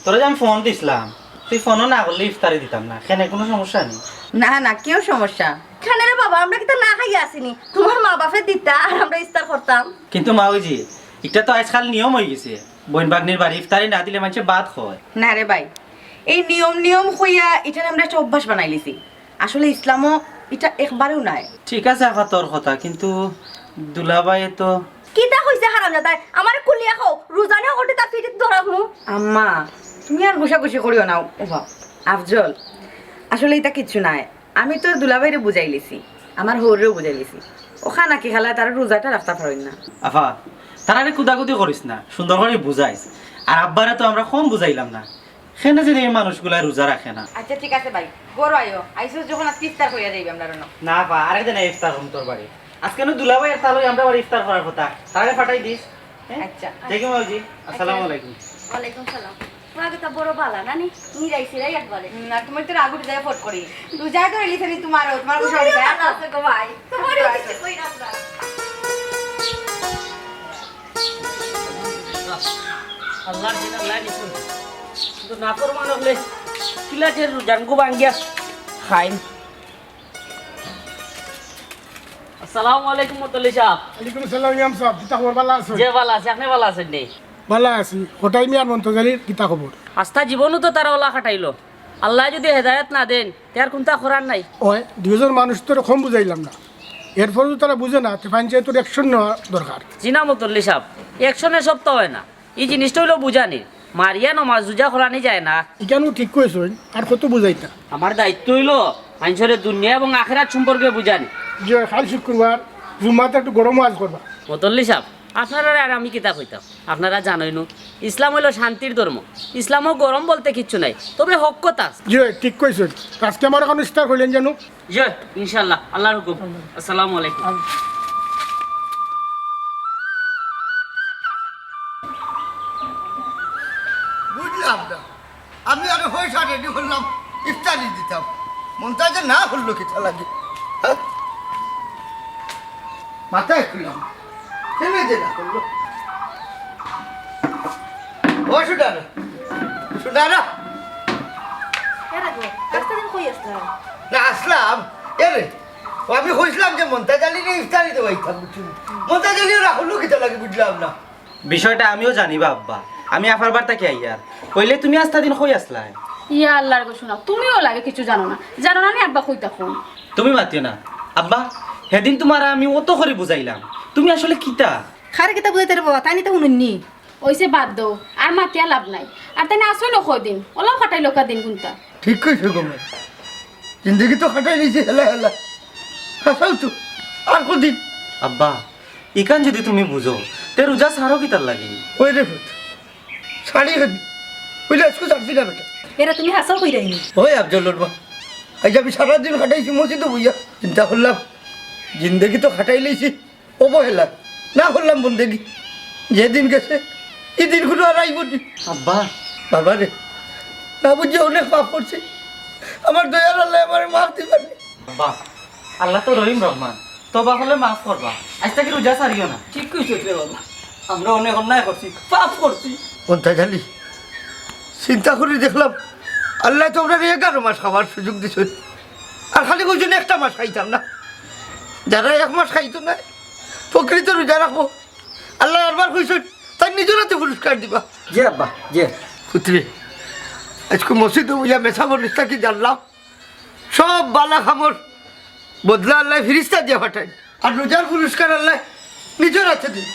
তোরা যে আমি ফোন দিছিলাম তুই ফোনও না করলে ইফতারি দিতাম না কেন কোনো সমস্যা নেই না না কেউ সমস্যা খানে রে বাবা আমরা কিটা না খাই আসিনি তোমার মা বাপে দিতা আর আমরা ইফতার করতাম কিন্তু মা ওই জি এটা তো আজকাল নিয়ম হয়ে গেছে বোন বাগনির বাড়ি ইফতারি না দিলে মানুষে বাদ হয় না রে ভাই এই নিয়ম হইয়া এটা আমরা একটা অভ্যাস বানাই লিছি আসলে ইসলামও এটা একবারেও নাই ঠিক আছে আফা তোর কথা কিন্তু দুলাভাই তো কিটা কইছে হারামজাদা আমার কুলিয়া খাও রোজানে ওটে তার পিঠিত ধরামু আম্মা তুমি আর ঘুষাঘুষি করিও না ওবা আফজল আসলে এটা কিচ্ছু নাই আমি তো দুলাভাইরে বুঝাই লিছি আমার হৌরেও বুঝাই লিছি ও খানা কি খালা তার রোজাটা রাস্তা পারেন না আফা তারা কুদাকুদি করিস না সুন্দর করে বুঝাইস আর আব্বারে তো আমরা কম বুঝাইলাম না সেনে যে এই মানুষগুলা রোজা রাখে না আচ্ছা ঠিক আছে ভাই বড় আইও আইসো যখন আজকে ইফতার কইয়া যাইবে আমরা না পা আরেকদিন ইফতার হম তোর বাড়ি আজকে না দুলাভাই আর তালই আমরা বাড়ি ইফতার করার কথা তাহলে ফাটাই দিস আচ্ছা দেখি মাউজি আসসালামু আলাইকুম ওয়ালাইকুম সালাম তোমাকে তো বড় বালা নানি নিরাই সিরাই একবারে না তুমি তো রাগুড়ি যায় ফট করি রোজা তো রিলিজ আমি তোমার বসে যায় আছে গো ভাই তোমার কিছু কই না আল্লাহর দিন আল্লাহ নিছুন কিন্তু না ফরমান হলে কিলাটের জানগো বাঙ্গিয়া খাইন আসসালামু আলাইকুম মুতল্লি সাহেব ওয়ালাইকুম আসসালাম ইয়াম সাহেব কিতা খবর ভালো আছো যে ভালো আছে আপনি ভালো আছেন নি ভালো আছি কোটাই মিয়ার মন্তাজ আলীর কিতা খবর আস্থা জীবনও তো তারা ওলা খাটাইলো আল্লাহ যদি হেদায়েত না দেন তার কোনটা করার নাই ওই দুজন মানুষ তো কম বুঝাইলাম না এরপর তো তারা বুঝে না পঞ্চায়েতের অ্যাকশন নেওয়া দরকার জিনা মুতল্লি সাহেব একশনে সব তো হয় না এই জিনিসটা হইলো বুঝানি মারিয়া নমাজ জুজা খোলানি যায় না এখানেও ঠিক কইছ আর কত বুঝাইতা আমার দায়িত্ব হইলো মানুষের দুনিয়া এবং আখেরাত সম্পর্কে বুঝানি যে কাল শুক্রবার জুমাতে একটু গরম আজ করবা মুতল্লি সাহেব আপনারা আর আমি কিতা কইতাম আপনারা জানোই নো ইসলাম হইলো শান্তির ধর্ম ইসলামও গরম বলতে কিচ্ছু নাই তবে হক কথা যে ঠিক কইছ আজকে আমার এখন ইস্তার হইলেন জানো জি ইনশাআল্লাহ আল্লাহর হুকুম আসসালামু আলাইকুম বুঝলাম না আমি আরে পয়সা রেডি করলাম ইফতারি দিতাম মন্তাজে না করলো কিতা লাগে হ্যাঁ মাথায় খুললাম ছেলে যে না করলো ও সুডারা সুডারা এরা গো আজকে দিন কই আসতা না আসলাম এরে ও আমি কইছিলাম যে মন্তাজ আলী ইফতারি দেওয়াইতাম বুঝছি মন্তাজ আলী রাখলো কিতা লাগে বুঝলাম না বিষয়টা আমিও জানি বা আব্বা আমি আফার বার্তা কি আইয়ার কইলে তুমি আস্তা দিন কই আসলাই ইয়া আল্লাহর গো শোনা তুমিও লাগে কিছু জানো না নি আব্বা কইতা কোন তুমি মাতিও না আব্বা সেদিন তোমার আমি অত করে বুঝাইলাম তুমি আসলে কিতা খারে কিতা বুঝাইতে রে বাবা তাই নিতে শুনুননি ওইসে বাদ দাও আর মাতিয়া লাভ নাই আর তাই না আসই না কদিন ওলাও খাটাই লোকা দিন কোনটা ঠিক কইছো গমে জিন্দগি তো খাটাই নিয়েছি হেলা হেলা হাসাও তো আর কদিন আব্বা ইকান যদি তুমি বুঝো তে রোজা সারো কিতার লাগি ওই রে ভূত শাড়ি খাবি ওইটা আজকে ছাড়ছি না বেটা এরা তুমি হাসল কইরাইনি ওই আফজলের মা আজ আমি সারাদিন খাটাইছি মসজিদে বুঝা চিন্তা করলাম জিন্দগি তো খাটাই লইছি অবহেলা না করলাম বন্দেগি যেদিন গেছে এই দিনগুলো আর আইব নি আব্বা বাবা রে না বুঝে অনেক পাপ করছি আমার দয়ার আল্লাহ আমার মাফ দিবেন আব্বা আল্লাহ তো রহিম রহমান তবা হলে মাফ করবা আজ থেকে রোজা সারিও না ঠিক কইছো রে বাবা আমরা অনেক অন্যায় করছি পাপ করছি কোনটা জানি চিন্তা করে দেখলাম আল্লাহ তো আপনার 11 মাস খাওয়ার সুযোগ দিছে আর খালি কইছেন একটা মাস খাইতাম না যারা 1 মাস খাইতো না প্রকৃত রোজা রাখবো আল্লাহ একবার কইছেন তাই নিজের হাতে পুরস্কার দিবা যে আব্বা যে পুত্রে আজকে মসজিদে বুঝা মেছাবো নিস্তা কি জানলাম সব বালা খামর বদলা আল্লাহ ফিরিস্তা দিয়ে পাঠাই আর রোজার পুরস্কার আল্লাহ নিজের হাতে দিন